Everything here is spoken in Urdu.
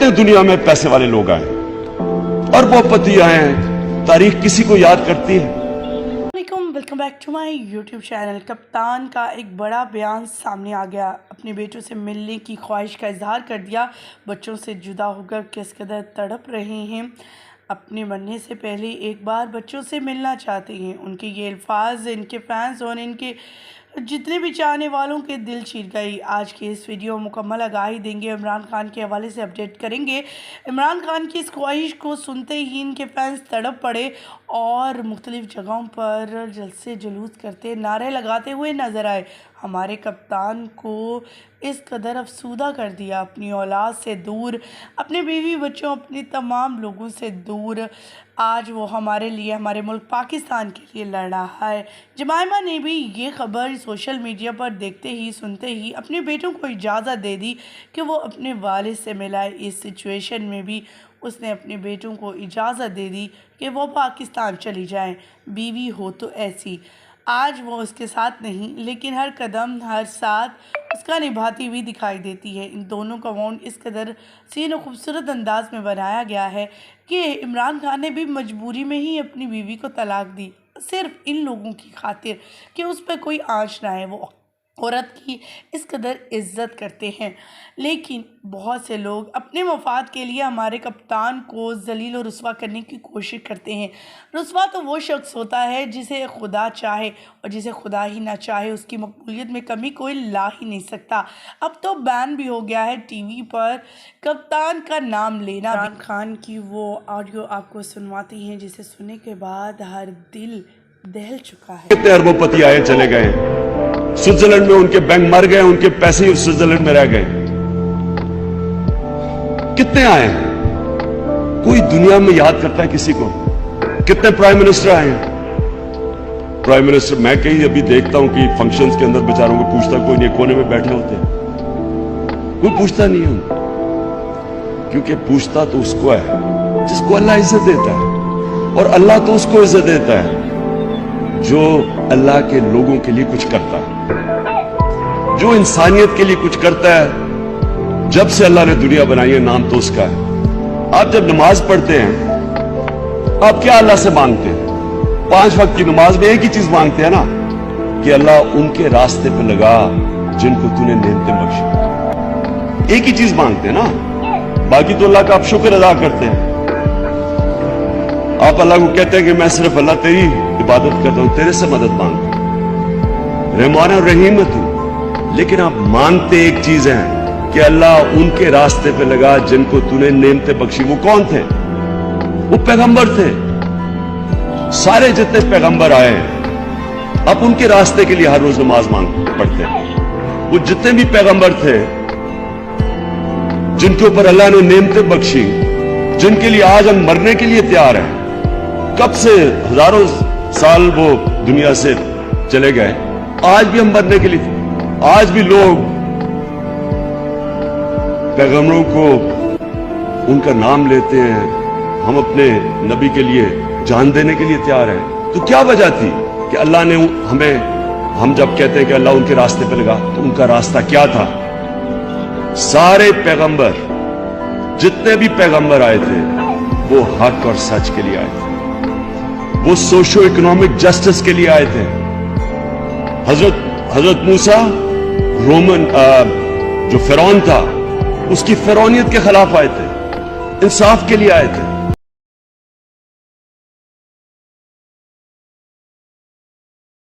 کتنے دنیا میں پیسے والے لوگ آئے, اربوں پتی آئے ہیں, تاریخ کسی کو یاد کرتی ہے. Welcome back to my YouTube channel. کپتان کا ایک بڑا بیان سامنے آ گیا. اپنے بیٹوں سے ملنے کی خواہش کا اظہار کر دیا. بچوں سے جدا ہو کر کس قدر تڑپ رہے ہیں, اپنے مرنے سے پہلے ایک بار بچوں سے ملنا چاہتے ہیں. ان کے یہ الفاظ ان کے فینس اور ان کے جتنے بھی چاہنے والوں کے دل چیر گئی. آج کی اس ویڈیو مکمل آگاہی دیں گے, عمران خان کے حوالے سے اپڈیٹ کریں گے. عمران خان کی اس خواہش کو سنتے ہی ان کے فینس تڑپ پڑے اور مختلف جگہوں پر جلسے جلوس کرتے, نعرے لگاتے ہوئے نظر آئے. ہمارے کپتان کو اس قدر افسردہ کر دیا, اپنی اولاد سے دور, اپنے بیوی بچوں, اپنے تمام لوگوں سے دور. آج وہ ہمارے لیے, ہمارے ملک پاکستان کے لیے لڑ رہا ہے. جمائمہ نے بھی یہ خبر سوشل میڈیا پر دیکھتے ہی سنتے ہی اپنے بیٹوں کو اجازت دے دی کہ وہ اپنے والد سے ملائے. اس سچویشن میں بھی اس نے اپنے بیٹوں کو اجازت دے دی کہ وہ پاکستان چلی جائیں. بیوی ہو تو ایسی. آج وہ اس کے ساتھ نہیں, لیکن ہر قدم ہر ساتھ اس کا نبھاتی ہوئی دکھائی دیتی ہے. ان دونوں کا بانڈ اس قدر حسین و خوبصورت انداز میں بنایا گیا ہے کہ عمران خان نے بھی مجبوری میں ہی اپنی بیوی کو طلاق دی, صرف ان لوگوں کی خاطر کہ اس پہ کوئی آنچ نہ آئے. وہ عورت کی اس قدر عزت کرتے ہیں, لیکن بہت سے لوگ اپنے مفاد کے لیے ہمارے کپتان کو ذلیل و رسوا کرنے کی کوشش کرتے ہیں. رسوا تو وہ شخص ہوتا ہے جسے خدا چاہے, اور جسے خدا ہی نہ چاہے اس کی مقبولیت میں کمی کوئی لا ہی نہیں سکتا. اب تو بین بھی ہو گیا ہے ٹی وی پر کپتان کا نام لینا. عمران خان کی وہ آڈیو آپ کو سنواتی ہیں جسے سننے کے بعد ہر دل دہل چکا ہے. کتنے اربوں پتی آئے چلے گئے, سوئٹزرلینڈ میں ان کے بینک مر گئے, ان کے پیسے سوئٹزرلینڈ میں رہ گئے. کتنے آئے ہیں, کوئی دنیا میں یاد کرتا ہے کسی کو؟ کتنے پرائم منسٹر آئے ہیں. پرائم منسٹر میں کہیں ابھی دیکھتا ہوں کہ فنکشنز کے اندر بیچاروں کو پوچھتا کوئی نہیں, کونے میں بیٹھے ہوتے ہیں, کوئی پوچھتا نہیں ہے. کیونکہ پوچھتا تو اس کو ہے جس کو اللہ عزت دیتا ہے, اور اللہ تو اس کو عزت دیتا ہے جو اللہ کے لوگوں کے لیے کچھ کرتا ہے, جو انسانیت کے لیے کچھ کرتا ہے. جب سے اللہ نے دنیا بنائی ہے نام تو اس کا ہے. آپ جب نماز پڑھتے ہیں آپ کیا اللہ سے مانگتے ہیں؟ 5 وقت کی نماز میں ایک ہی چیز مانگتے ہیں نا, کہ اللہ ان کے راستے پہ لگا جن کو تو نے نعمتیں بخشی. ایک ہی چیز مانگتے ہیں نا, باقی تو اللہ کا آپ شکر ادا کرتے ہیں. آپ اللہ کو کہتے ہیں کہ میں صرف اللہ تیری عبادت کرتا ہوں, تیرے سے مدد مانگتا ہوں, رحمان اور رحیم ہے تو. لیکن آپ مانگتے ایک چیز ہے کہ اللہ ان کے راستے پہ لگا جن کو تو نے نعمتیں بخشی. وہ کون تھے؟ وہ پیغمبر تھے. سارے جتنے پیغمبر آئے ہیں آپ ان کے راستے کے لیے ہر روز نماز پڑھتے ہیں. وہ جتنے بھی پیغمبر تھے جن کے اوپر اللہ نے نعمتیں بخشی, جن کے لیے آج ہم مرنے کے لیے تیار ہیں. کب سے ہزاروں سال وہ دنیا سے چلے گئے, آج بھی ہم مرنے کے لیے. آج بھی لوگ پیغمبروں کو ان کا نام لیتے ہیں, ہم اپنے نبی کے لیے جان دینے کے لیے تیار ہیں. تو کیا وجہ تھی کہ اللہ نے ہمیں, ہم جب کہتے ہیں کہ اللہ ان کے راستے پہ لگا, تو ان کا راستہ کیا تھا؟ سارے پیغمبر, جتنے بھی پیغمبر آئے تھے وہ حق اور سچ کے لیے آئے تھے, وہ سوشو اکنامک جسٹس کے لیے آئے تھے. حضرت موسیٰ رومن جو فرعون تھا اس کی فرعونیت کے خلاف آئے تھے, انصاف کے لیے آئے تھے.